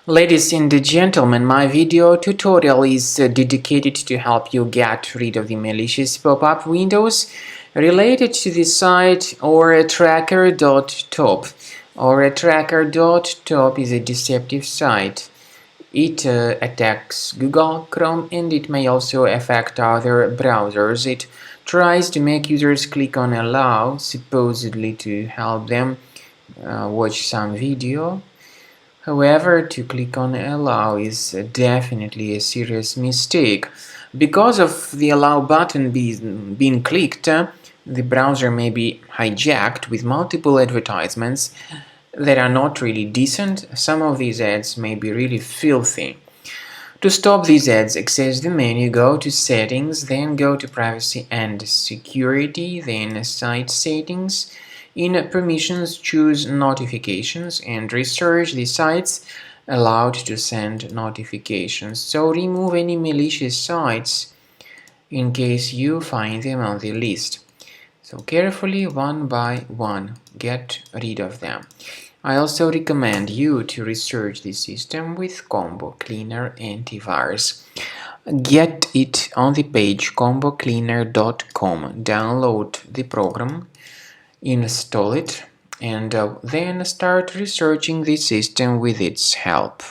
Ladies and gentlemen, my video tutorial is dedicated to help you get rid of the malicious pop-up windows related to the site Oretracker.top. Oretracker.top is a deceptive site. It attacks Google Chrome and it may also affect other browsers. It tries to make users click on allow, supposedly to help them watch some video. However, to click on allow is definitely a serious mistake. Because of the allow button being clicked, the browser may be hijacked with multiple advertisements that are not really decent. Some of these ads may be really filthy. To stop these ads, access the menu, go to Settings, then go to Privacy and Security, then Site Settings. In Permissions, choose Notifications and research the sites allowed to send notifications. So remove any malicious sites in case you find them on the list. So carefully, one by one, get rid of them. I also recommend you to research the system with Combo Cleaner Antivirus. Get it on the page combocleaner.com. Download the program, install it, and then start researching the system with its help.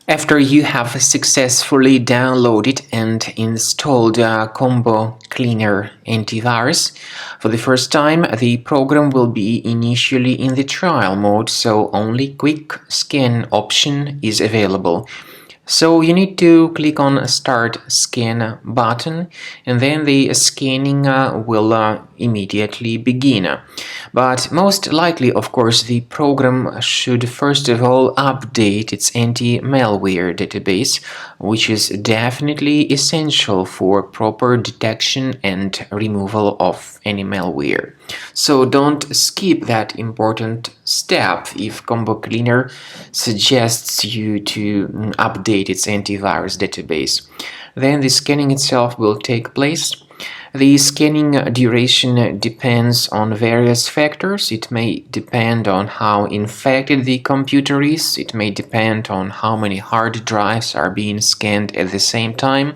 After you have successfully downloaded and installed Combo Cleaner Antivirus, for the first time the program will be initially in the trial mode, so only Quick Scan option is available. So you need to click on Start Scan button and then the scanning will immediately begin. But most likely, of course, the program should first of all update its anti-malware database, which is definitely essential for proper detection and removal of any malware. So don't skip that important step if Combo Cleaner suggests you to update its antivirus database. Then the scanning itself will take place. The scanning duration depends on various factors. It may depend on how infected the computer is. It may depend on how many hard drives are being scanned at the same time.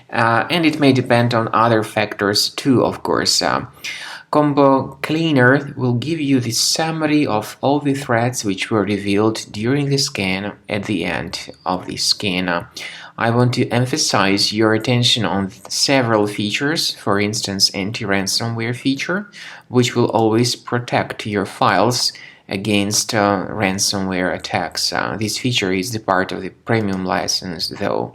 And it may depend on other factors too, of course. Combo Cleaner will give you the summary of all the threats which were revealed during the scan at the end of the scan. I want to emphasize your attention on several features, for instance anti-ransomware feature, which will always protect your files against ransomware attacks. This feature is the part of the premium license though.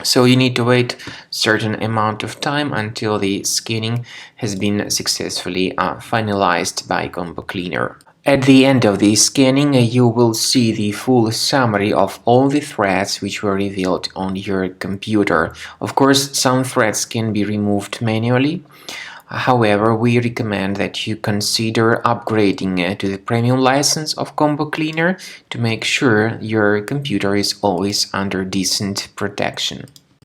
So you need to wait a certain amount of time until the scanning has been successfully finalized by Combo Cleaner. At the end of the scanning, you will see the full summary of all the threats which were revealed on your computer. Of course, some threats can be removed manually. However, we recommend that you consider upgrading to the premium license of Combo Cleaner to make sure your computer is always under decent protection.